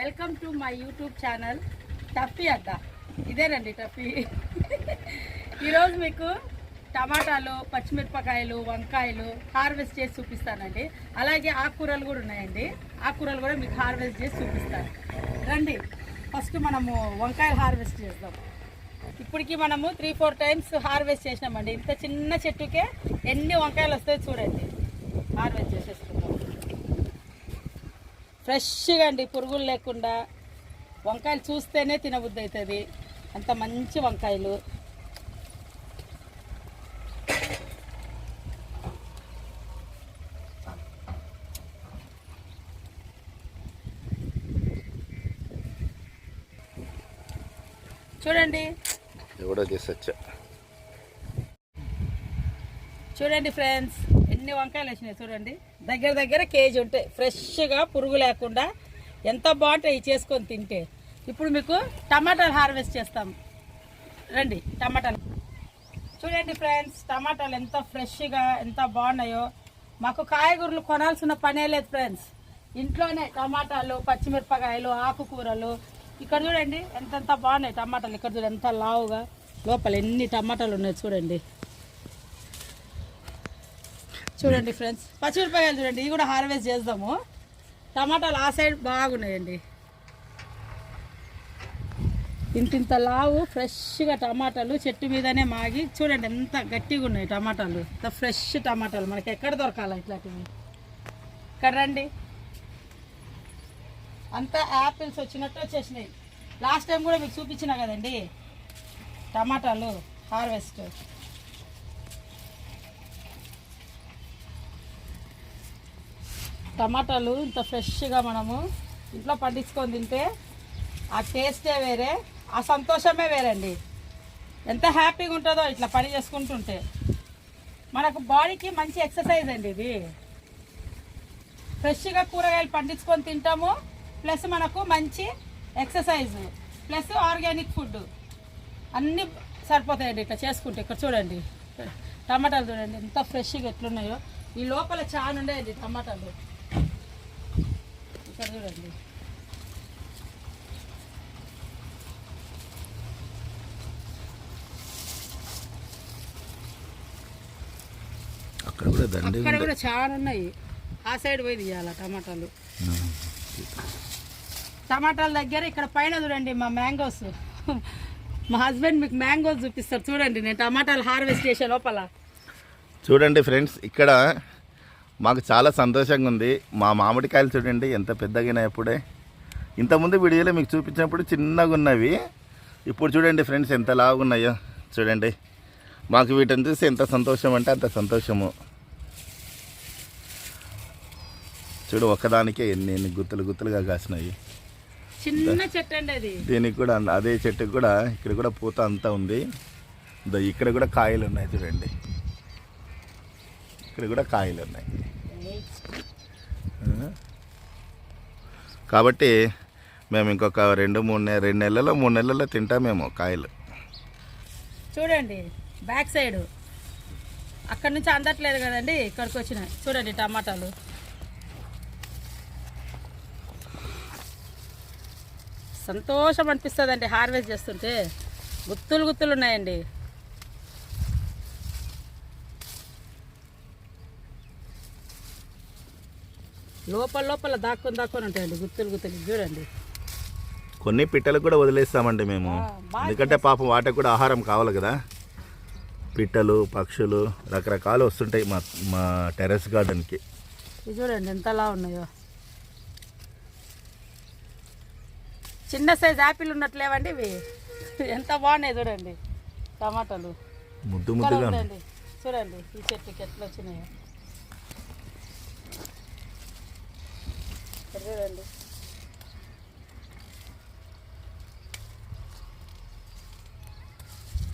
Welcome to my YouTube channel Tuffy అడ్డ. ఇదేనండి Tuffy. ఈరోజు మీకు టమాటాలు, పచ్చిమిరపకాయలు, వంకాయలు హార్వెస్ట్ చేసి చూపిస్తానండి. అలాగే ఆకుకూరలు కూడా ఉన్నాయండి. ఆకుకూరలు కూడా మీకు హార్వెస్ట్ చేసి చూపిస్తాను. రండి, ఫస్ట్ మనము వంకాయలు హార్వెస్ట్ చేద్దాం. ఇప్పటికి మనము 3-4 టైమ్స్ హార్వెస్ట్ చేసినామండి. ఇంత చిన్న చెట్టుకే ఎన్ని వంకాయలు వస్తాయో చూడండి. హార్వెస్ట్ చేసేసుకుందాం. ఫ్రెష్గా అండి, పురుగులు లేకుండా. వంకాయలు చూస్తేనే తినబుద్ధి అవుతుంది, అంత మంచి వంకాయలు. చూడండి, చూడండి ఫ్రెండ్స్, ఎన్ని వంకాయలు వచ్చినాయి చూడండి. దగ్గర దగ్గర కేజీ ఉంటాయి. ఫ్రెష్గా పురుగు లేకుండా ఎంత బాగుంటాయి చేసుకొని తింటే. ఇప్పుడు మీకు టమాటాలు హార్వెస్ట్ చేస్తాం. రండి, టమాటాలు చూడండి ఫ్రెండ్స్. టమాటాలు ఎంత ఫ్రెష్గా ఎంత బాగున్నాయో. మాకు కాయగూరలు కొనాల్సిన పనే లేదు ఫ్రెండ్స్. ఇంట్లోనే టమాటాలు, పచ్చిమిరపకాయలు, ఆకుకూరలు. ఇక్కడ చూడండి ఎంతెంత బాగున్నాయి టమాటాలు. ఇక్కడ చూడండి ఎంత లావుగా, లోపల ఎన్ని టమాటాలు ఉన్నాయి చూడండి. చూడండి ఫ్రెండ్స్, పచ్చిమిరపకాయలు చూడండి, ఇవి కూడా హార్వెస్ట్ చేద్దాము. టమాటాలు ఆ సైడ్ బాగున్నాయండి. ఇంత లావు ఫ్రెష్గా టమాటాలు చెట్టు మీదనే మాగి. చూడండి ఎంత గట్టిగా ఉన్నాయి టమాటాలు, ఎంత ఫ్రెష్ టమాటాలు. మనకి ఎక్కడ దొరకాలి ఇట్లాంటివి? ఇక్కడ రండి, అంతా యాపిల్స్ వచ్చినట్టు వచ్చేసినాయి. లాస్ట్ టైం కూడా మీకు చూపించిన కదండి టమాటాలు హార్వెస్ట్. టమాటాలు ఇంత ఫ్రెష్గా మనము ఇంట్లో పండించుకొని తింటే ఆ టేస్టే వేరే, ఆ సంతోషమే వేరండి. ఎంత హ్యాపీగా ఉంటుందో ఇట్లా పని చేసుకుంటుంటే. మనకు బాడీకి మంచి ఎక్సర్సైజ్ అండి ఇది. ఫ్రెష్గా కూరగాయలు పండించుకొని తింటాము, ప్లస్ మనకు మంచి ఎక్సర్సైజ్, ప్లస్ ఆర్గానిక్ ఫుడ్ అన్నీ సరిపోతాయండి ఇట్లా చేసుకుంటే. ఇక్కడ చూడండి టమాటాలు చూడండి ఎంత ఫ్రెష్గా ఎట్లున్నాయో. ఈ లోపల చాలా ఉండేయండి టమాటాలు. ఇక్కడ చూడండి, అక్కడ కూడా చాలా ఉన్నాయి. ఆ సైడ్ పోయి తీయాల టమాటాలు. టమాటాల దగ్గర ఇక్కడ పైన చూడండి మా మ్యాంగోస్. మా హస్బెండ్ మీకు మ్యాంగోస్ చూపిస్తారు చూడండి. నేను టమాటాలు హార్వెస్ట్ చేసే లోపల చూడండి ఫ్రెండ్స్, ఇక్కడ మాకు చాలా సంతోషంగా ఉంది. మా మామిడికాయలు చూడండి ఎంత పెద్దగా అప్పుడే. ఇంతకుముందు వీడియోలో మీకు చూపించినప్పుడు చిన్నగా ఉన్నవి, ఇప్పుడు చూడండి ఫ్రెండ్స్ ఎంత లావున్నాయో చూడండి. మాకు వీటిని చూసి ఎంత సంతోషం అంటే అంత సంతోషము. చూడు, ఒక్కదానికే ఎన్ని గుత్తులు గుత్తులుగా కాసినాయి. చిన్న చెట్టు అండి అది. దీనికి కూడా అదే చెట్టుకు కూడా ఇక్కడ కూడా పూత అంతా ఉంది. ఇక్కడ కూడా కాయలు ఉన్నాయి చూడండి, ఇక్కడ కూడా కాయలు ఉన్నాయి. కాబట్టి మేము ఇంకొక 2 నెలల్లో 3 నెలల్లో తింటామేమో కాయలు. చూడండి బ్యాక్ సైడ్ అక్కడ నుంచి అందట్లేదు కదండి, ఇక్కడికి వచ్చినాయి చూడండి టమాటాలు. సంతోషం అనిపిస్తుందండి హార్వెస్ట్ చేస్తుంటే. గుత్తులు గుత్తులు ఉన్నాయండి. లోపల లోపల దాక్కొని ఉంటాయండి గుత్తులు గుత్తులు. చూడండి, కొన్ని పిట్టలకు కూడా వదిలేస్తామండి మేము, ఎందుకంటే పాపం వాటికి కూడా ఆహారం కావాలి కదా. పిట్టలు, పక్షులు రకరకాలు వస్తుంటాయి మా టెర్రస్ గార్డెన్కి. ఇది చూడండి ఎంతలా ఉన్నాయో. చిన్న సైజ్ యాపిల్ ఉన్నట్లేవండి ఇవి. ఎంత బాగున్నాయి చూడండి టమాటాలు, ముద్దు ముద్దుగా. చూడండి ఈ చెట్టుకి ఎట్లా వచ్చినాయో. చూడండి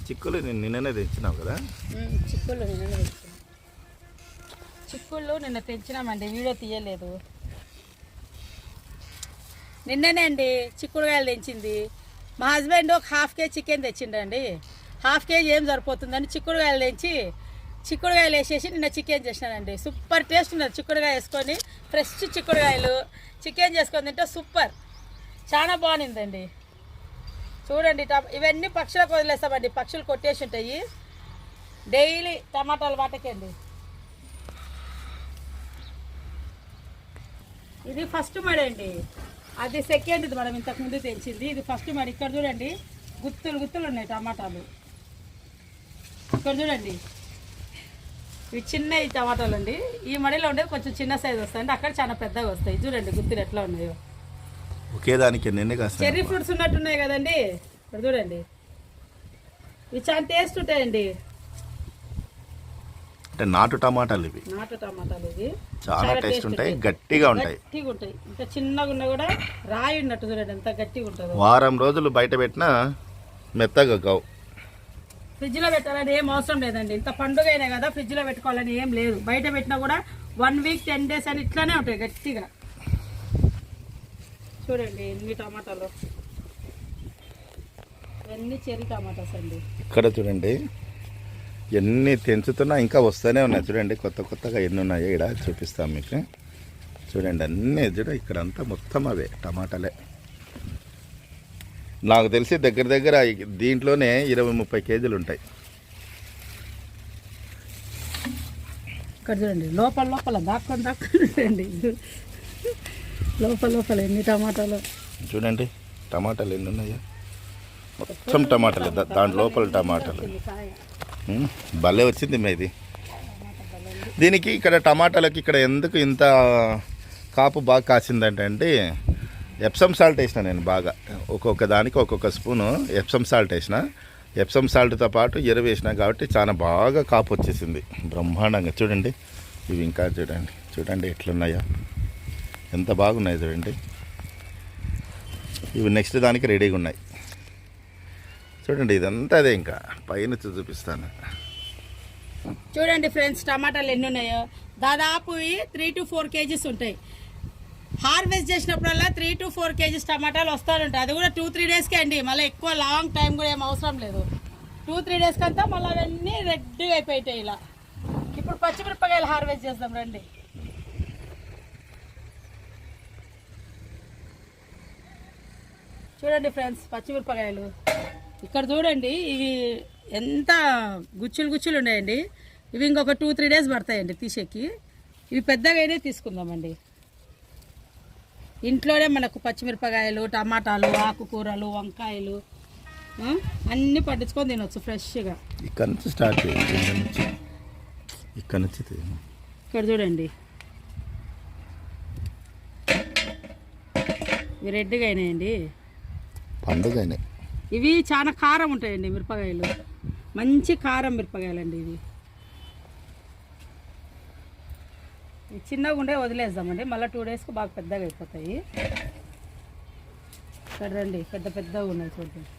చిక్కులు నిన్ననే తెచ్చినావు కదా. చిక్కుళ్ళు నిన్ననే తెచ్చినాం. చిక్కుళ్ళు నిన్న తెచ్చినామండి, వీడియో తీయలేదు. నిన్ననే అండి చిక్కుడుకాయలు తెచ్చింది. మా హస్బెండ్ ఒక 1/2 కేజీ చికెన్ తెచ్చిండండి. 1/2 కేజీ ఏం సరిపోతుందని చిక్కుడుకాయలు తెచ్చి చిక్కుడుకాయలు వేసేసి నిన్న చికెన్ చేసినానండి. సూపర్ టేస్ట్ ఉన్నది. చిక్కుడుకాయ వేసుకొని ఫ్రెష్ చిక్కుడుకాయలు చికెన్ చేసుకొని తింటే సూపర్. చాలా బాగుందండి. చూడండి ఇవన్నీ పక్షులకు వదిలేస్తామండి, పక్షులు కొట్టేసి ఉంటాయి. డైలీ టమాటాలు వాటకండి. ఇది ఫస్ట్ మడి అండి, అది సెకండ్. ఇది మనం ఇంతకుముందు తెచ్చింది. ఇది ఫస్ట్ మడి. ఇక్కడ చూడండి గుత్తులు గుత్తులు ఉన్నాయి టమాటాలు. ఇక్కడ చూడండి ఇవి చిన్న టమాటాలు అండి. ఈ మడిలో ఉండేది కొంచెం చిన్న సైజు వస్తాయండి, అక్కడ చాలా పెద్దగా వస్తాయి. చూడండి గుత్తులు ఎట్లా ఉన్నాయో. ఒకే దానికి చెర్రీ ఫ్రూట్స్ ఉన్నట్టున్నాయి కదండి. ఇక్కడ చూడండి ఇవి చాలా టేస్ట్ ఉంటాయండి. అంటే నాటు టమాటాలు ఇవి. నాటు టమాటాలు ఇవి చాలా టేస్ట్ ఉంటాయి, గట్టిగా ఉంటాయి. గట్టిగా ఉంటాయి. ఇంకా చిన్నగా ఉన్నా కూడా రాయి ఉన్నట్టు చూడండి ఎంత గట్టిగా ఉంటుందో. వారం రోజులు బయట పెట్టినా మెత్తగా కావు. ఫ్రిడ్జ్ లో పెట్టాలని ఏం అవసరం లేదండి. ఇంత పండుగ అయినా కదా ఫ్రిడ్జ్ లో పెట్టుకోవాలని ఏం లేదు. బయట పెట్టినా కూడా 1 వీక్ 10 days అని ఇట్లానే ఉంటాయి గట్టిగా. చూడండి ఎన్ని టమాటాలు, ఇవన్నీ చెర్రీ టమాటాస్ అండి. ఇక్కడ చూడండి ఎన్ని తెంచుతున్నా ఇంకా వస్తూనే ఉన్నాయి. చూడండి కొత్త కొత్తగా ఎన్ని ఉన్నాయో ఇక్కడ చూపిస్తాం మీకు. చూడండి అన్నీ ఇక్కడ అంతా మొత్తం అవే టమాటాలే. నాకు తెలిసి దగ్గర దగ్గర దీంట్లోనే 20-30 కేజీలు ఉంటాయి. ఇక్కడ చూడండి లోపల లోపల దాక్కొని లోపల ఎన్ని టమాటాలు. చూడండి టమాటాలు ఎన్ని ఉన్నాయో, మొత్తం టమాటాలు. దాని లోపల టమాటాలు భలే వచ్చింది ఇది. దీనికి ఇక్కడ టమాటాలకి ఇక్కడ ఎందుకు ఇంత కాపు బాగా కాసిందంటే ఎప్సమ్ సాల్ట్ వేసిన నేను బాగా. ఒక్కొక్క దానికి ఒక్కొక్క స్పూను ఎప్సమ్ సాల్ట్ వేసిన. ఎప్సమ్ సాల్ట్తో పాటు ఎరువు వేసిన కాబట్టి చాలా బాగా కాపు వచ్చేసింది బ్రహ్మాండంగా. చూడండి ఇవి ఇంకా చూడండి ఎట్లున్నాయో, ఎంత బాగున్నాయి చూడండి. ఇవి నెక్స్ట్ దానికి రెడీగా ఉన్నాయి. చూడండి ఇదంతా అదే. ఇంకా పైన చూపిస్తాను. చూడండి ఫ్రెండ్స్ టమాటాలు ఎన్ని ఉన్నాయో. దాదాపు 3 to 4 kgs ఉంటాయి. హార్వెస్ట్ చేసినప్పుడల్లా 3 to 4 kgs టమాటాలు వస్తారంట. అది కూడా 2-3 daysకే అండి. మళ్ళీ ఎక్కువ లాంగ్ టైం కూడా ఏం అవసరం లేదు. 2-3 days కంతా మళ్ళీ అవన్నీ రెడ్గా అయిపోతాయి ఇలా. ఇప్పుడు పచ్చిమిరపకాయలు హార్వెస్ట్ చేద్దాం రండి. చూడండి ఫ్రెండ్స్ పచ్చిమిరపకాయలు. ఇక్కడ చూడండి ఇవి ఎంత గుచ్చులు ఉన్నాయండి. ఇవి ఇంకొక 2-3 days పడతాయండి తీసేకి. ఇవి పెద్దగానే తీసుకుందామండి. ఇంట్లోనే మనకు పచ్చిమిరపకాయలు, టమాటాలు, ఆకుకూరలు, వంకాయలు అన్నీ పండించుకొని తినొచ్చు ఫ్రెష్గా. ఇక్కడ నుంచి స్టార్ట్ ఇక్కడ నుంచి. ఇక్కడ చూడండి ఇవి రెడ్గా అయినాయండి, పండుగనే. ఇవి చాలా కారం ఉంటాయండి మిరపకాయలు, మంచి కారం మిరపకాయలు అండి ఇవి. చిన్నగా ఉండే వదిలేద్దామండి, మళ్ళీ 2 daysకు బాగా పెద్దగా అయిపోతాయి. ఇక్కడ రండి పెద్దగా ఉన్నాయి చూడండి.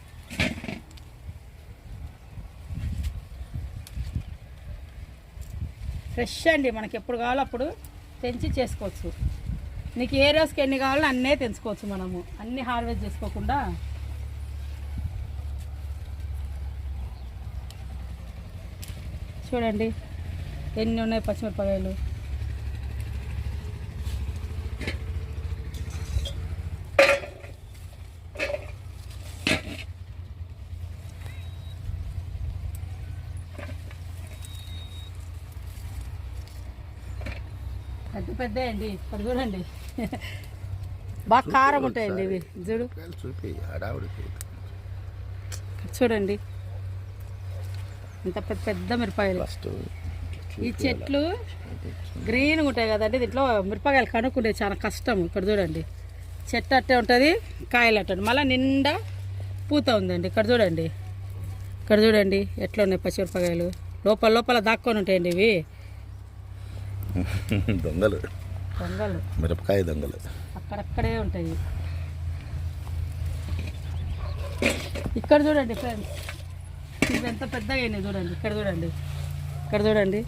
ఫ్రెష్ అండి, మనకి ఎప్పుడు కావాలో అప్పుడు తెంచి చేసుకోవచ్చు. నీకు ఏ రోజుకి ఎన్ని కావాలో అన్నీ తెంచుకోవచ్చు మనము, అన్నీ హార్వెస్ట్ చేసుకోకుండా. చూడండి ఎన్ని ఉన్నాయి పచ్చిమిరపకాయలు. పెద్ద అండి. ఇక్కడ చూడండి బాగా కారం ఉంటాయండి ఇవి. చూడండి ఇంత పెద్ద మిరపకాయలు. ఈ చెట్లు గ్రీన్గా ఉంటాయి కదండి, దీంట్లో మిరపకాయలు కనుక్కుంటే చాలా కష్టం. ఇక్కడ చూడండి చెట్టు అట్టే ఉంటుంది, కాయలు అట్టే, మళ్ళీ నిండా పూత ఉందండి. ఇక్కడ చూడండి ఎట్లా ఉన్నాయి పచ్చిమిరపకాయలు. లోపల దాక్కొని ఉంటాయండి ఇవి. దొంగలు మిరపకాయ దొంగలు అక్కడక్కడే ఉంటాయి. ఇక్కడ చూడండి ఫ్రెండ్స్ ఇవి ఎంత పెద్దగా అయినాయి చూడండి. ఇక్కడ చూడండి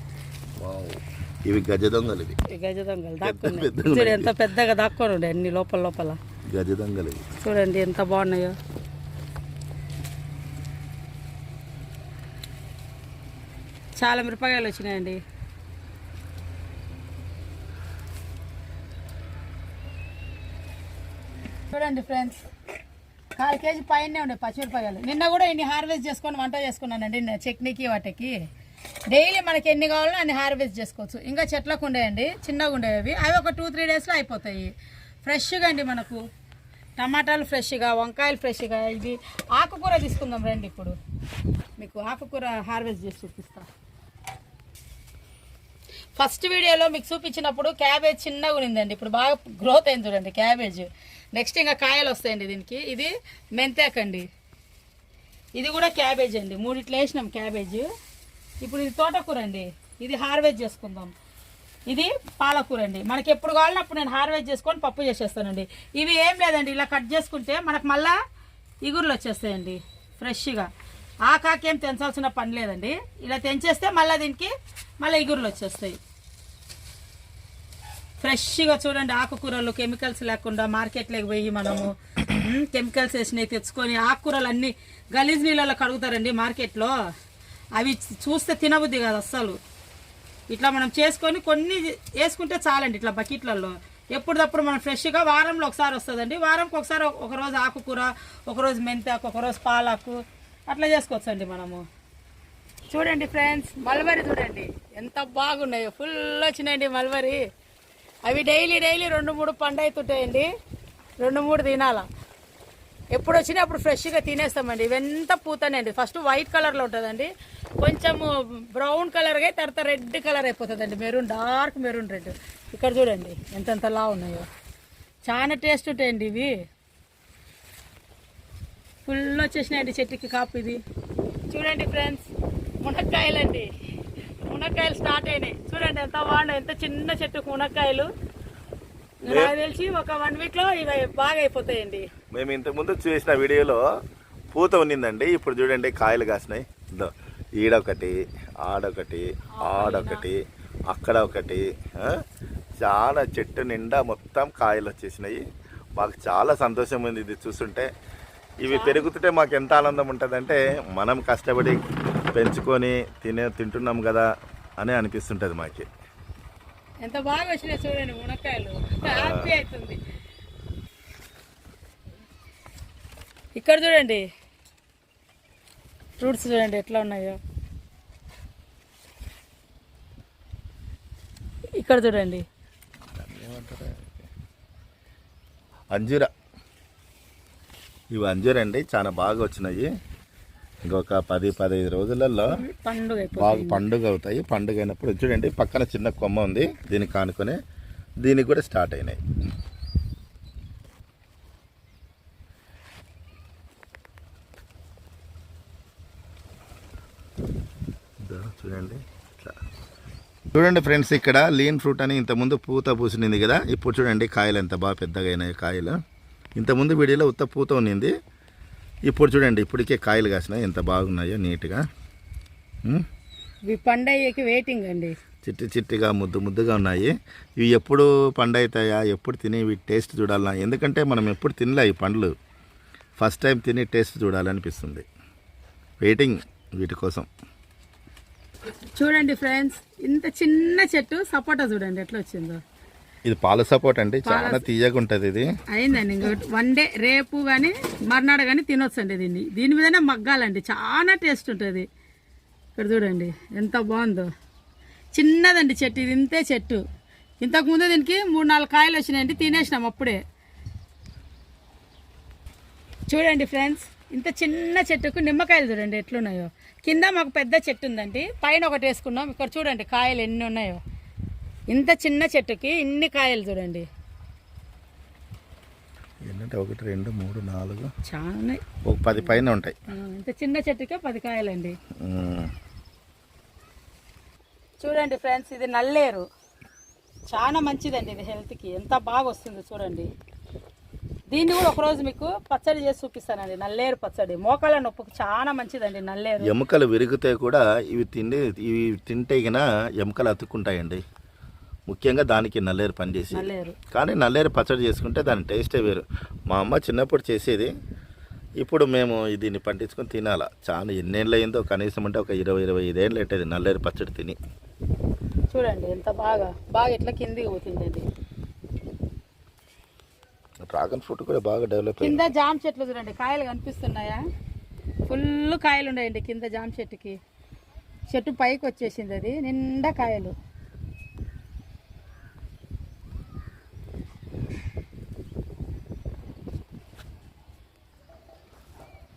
ఇవి గజ దొంగలు. గజ దొంగలు దాక్కున్నాయి చూడండి, ఎంత పెద్దగా దాక్కొని ఉండే అన్ని లోపల గజ దొంగలు. చూడండి ఎంత బాగున్నాయో. చాలా మిరపకాయలు వచ్చినాయండి. చూడండి ఫ్రెండ్స్, 1/4 కేజీ పైనే ఉండే పచ్చిమిరపకాయలు. నిన్న కూడా ఇన్ని హార్వెస్ట్ చేసుకొని వంట చేసుకున్నానండి, చట్నీకి వాటికి. డైలీ మనకి ఎన్ని కావాలో అన్ని హార్వెస్ట్ చేసుకోవచ్చు. ఇంకా చెట్లకు ఉండేయండి, చిన్నగా ఉండేవి, అవి ఒక 2-3 డేస్లో అయిపోతాయి. ఫ్రెష్గా అండి మనకు టమాటాలు ఫ్రెష్గా, వంకాయలు ఫ్రెష్గా. ఇది ఆకుకూర తీసుకుందాం రండి. ఇప్పుడు మీకు ఆకుకూర హార్వెస్ట్ చేసి చూపిస్తా. ఫస్ట్ వీడియోలో మీకు చూపించినప్పుడు క్యాబేజ్ చిన్నగా ఉన్నిందండి, ఇప్పుడు బాగా గ్రోత్ అయింది చూడండి క్యాబేజ్. నెక్స్ట్ ఇంకా కాయలు వస్తాయండి దీనికి. ఇది మెంతాకండి, ఇది కూడా క్యాబేజ్ అండి. 3 ఇట్లా వేసినాం క్యాబేజ్. ఇప్పుడు ఇది తోటకూర అండి, ఇది హార్వెస్ట్ చేసుకుందాం. ఇది పాలకూర అండి, మనకి ఎప్పుడు కావాలన్నా అప్పుడు నేను హార్వెస్ట్ చేసుకొని పప్పు చేసేస్తానండి. ఇవి ఏం లేదండి, ఇలా కట్ చేసుకుంటే మనకు మళ్ళా ఇగుర్లు వచ్చేస్తాయండి ఫ్రెష్గా. ఆకాకేం తెంచాల్సిన పని లేదండి, ఇలా తెంచేస్తే మళ్ళీ దీనికి మళ్ళీ ఇగుర్లు వచ్చేస్తాయి ఫ్రెష్గా. చూడండి ఆకుకూరలు కెమికల్స్ లేకుండా మార్కెట్లోకి పోయి మనము కెమికల్స్ వేసినవి తెచ్చుకొని ఆకుకూరలు అన్నీ గలీజ్ నీళ్ళలో కడుగుతారండి మార్కెట్లో. అవి చూస్తే తినబుద్ధి కాదు అస్సలు. ఇట్లా మనం చేసుకొని కొన్ని వేసుకుంటే చాలండి ఇట్లా బకెట్లలో. ఎప్పుడప్పుడు మనం ఫ్రెష్గా వారంలో ఒకసారి వస్తుందండి. వారంకి ఒకసారి ఒకరోజు ఆకుకూర, ఒకరోజు మెంతాకు, ఒకరోజు పాలాకు అట్లా చేసుకోవచ్చండి మనము. చూడండి ఫ్రెండ్స్, మల్బరీ చూడండి ఎంత బాగున్నాయో, ఫుల్ వచ్చినాయండి మల్బరీ. అవి డైలీ 2-3 పండు అవుతుంటాయండి, 2-3 తినాలా. ఎప్పుడు వచ్చినా అప్పుడు ఫ్రెష్గా తినేస్తామండి. ఇవంతా పూతనండి. ఫస్ట్ వైట్ కలర్లో ఉంటుందండి, కొంచెం బ్రౌన్ కలర్గా తర్వాత రెడ్ కలర్ అయిపోతుందండి, మెరూన్, డార్క్ మెరూన్ రెడ్. ఇక్కడ చూడండి ఎంతలా ఉన్నాయో, చాలా టేస్ట్ ఉంటాయండి ఇవి. ఫుల్ వచ్చేసినాయండి చెట్టుకి కాపు. ఇది చూడండి ఫ్రెండ్స్, మునక్కాయలండి. మునక్కాయలు స్టార్ట్ అయినాయి చూడండి, ఎంత బాగున్నాయి. ఎంత చిన్న చెట్టుకు మునక్కాయలు. నాకు తెలిసి ఒక 1 వీక్లో ఇవి బాగా అయిపోతాయండి. మేము ఇంతకుముందు చూసిన వీడియోలో పూత ఉన్నిందండి, ఇప్పుడు చూడండి కాయలు కాసినాయి. ఈడొకటి, ఆడొకటి, ఆడొకటి, అక్కడ ఒకటి, చాలా చెట్టు నిండా మొత్తం కాయలు వచ్చేసినాయి. మాకు చాలా సంతోషం ఉంది ఇది చూస్తుంటే. ఇవి పెరుగుతుంటే మాకు ఎంత ఆనందం ఉంటుందంటే, మనం కష్టపడి పెంచుకొని తింటున్నాం కదా అని అనిపిస్తుంటుంది మాకు. ఎంత బాగా వచ్చినాయి చూడండి మునక్కాయలు, హ్యాపీ అవుతుంది. ఇక్కడ చూడండి ఫ్రూట్స్ చూడండి ఎట్లా ఉన్నాయో. ఇక్కడ చూడండి అంజూర. ఇవి అంజూర అండి, చాలా బాగా వచ్చినాయి. ఇంకొక 10-15 రోజులలో బాగా పండుగ అవుతాయి. పండుగ అయినప్పుడు చూడండి పక్కన చిన్న కొమ్మ ఉంది, దీనికి కానుకొని దీనికి కూడా స్టార్ట్ అయినాయి. చూడండి ఇట్లా. చూడండి ఫ్రెండ్స్, ఇక్కడ లీన్ ఫ్రూట్ అని ఇంతకుముందు పూత పూసినింది కదా, ఇప్పుడు చూడండి కాయలు ఎంత బాగా పెద్దగా అయినాయి కాయలు. ఇంతకుముందు వీడియోలో ఉత్త పూత ఉన్నింది, ఇప్పుడు చూడండి ఇప్పటికే కాయలు కాసినాయి, ఎంత బాగున్నాయో నీట్గా. పండయ్యకి వెయిటింగ్ అండి, చిట్టిగా ముద్దుగా ఉన్నాయి. ఇవి ఎప్పుడు పండవుతాయా, ఎప్పుడు తిని వీటి టేస్ట్ చూడాలా, ఎందుకంటే మనం ఎప్పుడు తినలే ఈ పండ్లు, ఫస్ట్ టైం తిని టేస్ట్ చూడాలనిపిస్తుంది. వెయిటింగ్ వీటి కోసం. చూడండి ఫ్రెండ్స్, ఇంత చిన్న చెట్టు సపోటా చూడండి ఎట్లా వచ్చిందో. ఇది పాల సపోటా అండి, చాలా తీయగా ఉంటుంది. ఇది అయిందండి, ఇంకో 1 డే రేపు కానీ మర్నాడు కానీ తినొచ్చండి. దీని మీదనే మగ్గాలండి, చాలా టేస్ట్ ఉంటుంది. ఇక్కడ చూడండి ఎంత బాగుందో, చిన్నదండి చెట్టు. ఇది ఇంతే చెట్టు. ఇంతకుముందు దీనికి 3-4 కాయలు వచ్చినాయండి, తినేసినాం అప్పుడే. చూడండి ఫ్రెండ్స్, ఇంత చిన్న చెట్టుకు నిమ్మకాయలు చూడండి ఎట్లున్నాయో. కింద మాకు పెద్ద చెట్టు ఉందండి, పైన ఒకటి వేసుకున్నాం. ఇక్కడ చూడండి కాయలు ఎన్ని ఉన్నాయో. ఇంత చిన్న చెట్టుకి ఇన్ని కాయలు చూడండి. ఏంటంటే 1, 2, 3, 4 చాలా, ఒక 10 పైన ఉంటాయి. ఇంత చిన్న చెట్టుకే 10 కాయలండి. చూడండి ఫ్రెండ్స్, ఇది నల్లేరు, చాలా మంచిదండి ఇది హెల్త్కి. ఎంత బాగా వస్తుంది చూడండి. దీన్ని కూడా ఒకరోజు మీకు పచ్చడి చేసి చూపిస్తానండి, నల్లేరు పచ్చడి. మోకాళ్ళ నొప్పుకు చాలా మంచిదండి నల్లేరు. ఎముకలు విరిగితే కూడా ఇవి తింటే గిన ఎముకలు అతుక్కుంటాయండి. ముఖ్యంగా దానికి నల్లేరు పనిచేసి. కానీ నల్లేరు పచ్చడి చేసుకుంటే దాని టేస్టే వేరు. మా అమ్మ చిన్నప్పుడు చేసేది, ఇప్పుడు మేము దీన్ని పండించుకొని తినాలా. చాలా ఎన్నేళ్ళు అయిందో, కనీసం అంటే ఒక 20-25 ఏళ్ళు అవుతుంది నల్లేరు పచ్చడి తిని. చూడండి ఎంత బాగా ఇట్లా కిందికి పోతుందండి. డ్రాగన్ ఫ్రూట్ కూడా బాగా డెవలప్ అయింది. కింద జామ చెట్లు చూడండి, కాయలు కనిపిస్తున్నాయా? ఫుల్ కాయలు ఉన్నాయండి కింద జామ చెట్టుకి. చెట్టు పైకి వచ్చేసింది, అది నిండా కాయలు.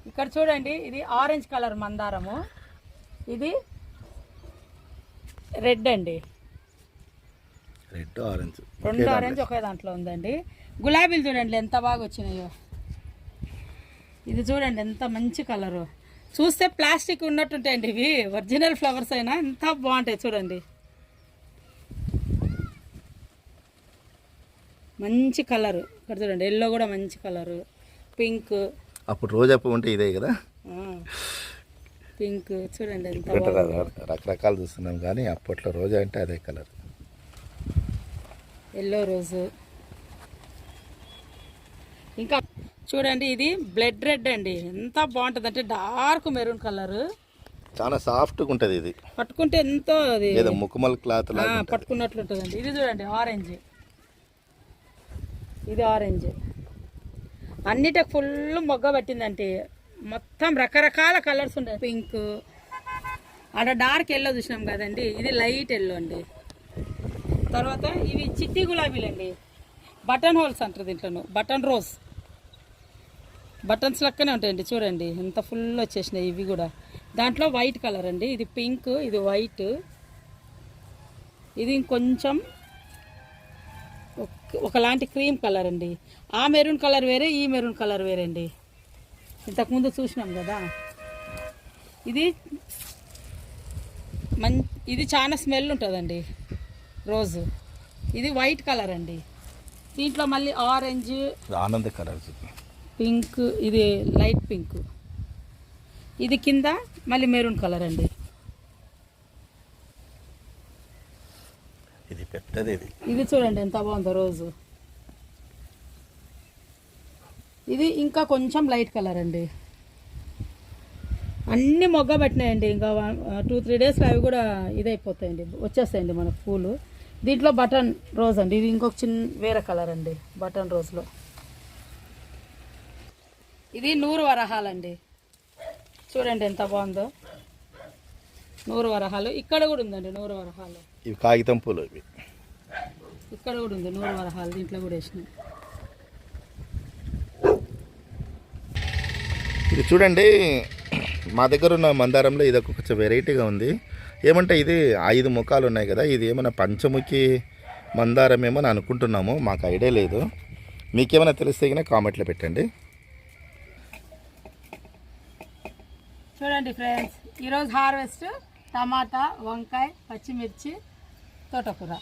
ఇక్కడ చూడండి, ఇది ఆరెంజ్ కలర్ మందారము, ఇది రెడ్ అండి. రెడ్ ఆరెంజ్, రెండు ఆరెంజ్ ఒకే దాంట్లో ఉందండి. గులాబీలు చూడండి ఎంత బాగా వచ్చినాయో. ఇది చూడండి ఎంత మంచి కలరు. చూస్తే ప్లాస్టిక్ ఉన్నట్టుంటాయండి ఇవి, ఒరిజినల్ ఫ్లవర్స్ అయినా ఎంత బాగుంటాయి చూడండి. మంచి కలరు. ఇక్కడ చూడండి ఎల్లో కూడా మంచి కలరు, పింక్. అప్పుడు రోజా పువ్వు ఉంటే ఇదే కదా, పింక్ చూడండి ఎంత రకరకాలు చూస్తున్నాం కానీ అప్పట్లో రోజా అంటే అదే కలర్. ఎల్లో రోజు. ఇంకా చూడండి ఇది బ్లడ్ రెడ్ అండి, ఎంత బాగుంటుంది అంటే డార్క్ మెరూన్ కలర్, చాలా సాఫ్ట్గా ఉంటుంది. ఇది పట్టుకుంటే ఎంతో అది ముక్కుమల్ క్లాత్ పట్టుకున్నట్లు ఉంటుందండి. ఇది చూడండి ఆరెంజ్, ఇది ఆరెంజ్. అన్నిటికి ఫుల్ మొగ్గ పట్టిందంటే మొత్తం రకరకాల కలర్స్ ఉంటాయి. పింక్, అక్కడ డార్క్ ఎల్లో చూసినాం కదండి, ఇది లైట్ ఎల్లో అండి. తర్వాత ఇవి చిట్టి గులాబీలు అండి, బటన్ హోల్స్ అంటారు దీంట్లోను, బటన్ రోజ్. బటన్స్ లెక్కనే ఉంటాయండి చూడండి ఎంత ఫుల్ వచ్చేసినాయి. ఇవి కూడా దాంట్లో వైట్ కలర్ అండి, ఇది పింక్, ఇది వైట్, ఇది ఇంకొంచెం ఒకలాంటి క్రీమ్ కలర్ అండి. ఆ మెరూన్ కలర్ వేరే, ఈ మెరూన్ కలర్ వేరే అండి. ఇంతకుముందు చూసినాం కదా. ఇది చాలా స్మెల్ ఉంటుందండి రోజు. ఇది వైట్ కలర్ అండి. దీంట్లో మళ్ళీ ఆరెంజ్, ఆనంద కలర్, పింక్, ఇది లైట్ పింక్, ఇది కింద మళ్ళీ మెరూన్ కలర్ అండి. ఇది పెద్దది. ఇది చూడండి ఎంత బాగుందో రోజు. ఇది ఇంకా కొంచెం లైట్ కలర్ అండి. అన్నీ మొగ్గ పెట్టినాయండి. ఇంకా 2-3 డేస్లో అవి కూడా ఇదైపోతాయండి, వచ్చేస్తాయండి మనకు పూలు. దీంట్లో బటన్ రోజ్ అండి, ఇది ఇంకొక చిన్న వేరే కలర్ అండి బటన్ రోజ్లో. ఇది 100 వరహాలండి, చూడండి ఎంత బాగుందో 100 వరహాలు. ఇక్కడ కూడా ఉందండి 100 వరహాలు. ఇవి కాగితం పూలు. ఇవి ఇక్కడ కూడా ఉంది 100 వరహాలు, దీంట్లో కూడా వేసినాయి. ఇది చూడండి, మా దగ్గర ఉన్న మందారంలో ఇది ఒక కొంచెం వెరైటీగా ఉంది. ఏమంటే ఇది 5 ముఖాలు ఉన్నాయి కదా, ఇది ఏమైనా పంచముఖి మందారం ఏమో అని అనుకుంటున్నాము, మాకు ఐడియా లేదు. మీకేమైనా తెలిస్తే కనుక కామెంట్లో పెట్టండి. చూడండి ఫ్రెండ్స్, ఈరోజు హార్వెస్ట్ టమాటా, వంకాయ, పచ్చిమిర్చి, తోటకూర.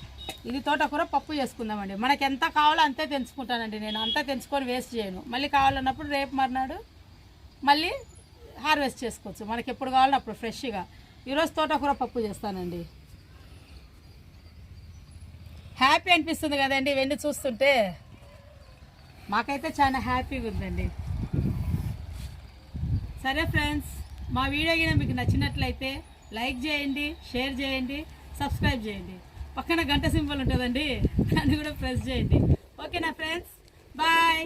ఇది తోటకూర పప్పు చేసుకుందామండి. మనకి ఎంత కావాలో అంతే తెంచుకుంటానండి నేను, అంతా తెంచుకొని వేస్ట్ చేయను. మళ్ళీ కావాలన్నప్పుడు రేపు మర్నాడు మళ్ళీ హార్వెస్ట్ చేసుకోవచ్చు, మనకి ఎప్పుడు కావాలో అప్పుడు ఫ్రెష్గా. ఈరోజు తోటకూర పప్పు చేస్తానండి. హ్యాపీ అనిపిస్తుంది కదండి ఇవన్నీ చూస్తుంటే, మాకైతే చాలా హ్యాపీగా ఉందండి. సరే ఫ్రెండ్స్, మా వీడియో కింద మీకు నచ్చినట్లయితే లైక్ చేయండి, షేర్ చేయండి, సబ్స్క్రైబ్ చేయండి. పక్కన గంట సింబల్ ఉంటుందండి, దాన్ని కూడా ప్రెస్ చేయండి. ఓకేనా ఫ్రెండ్స్, బాయ్.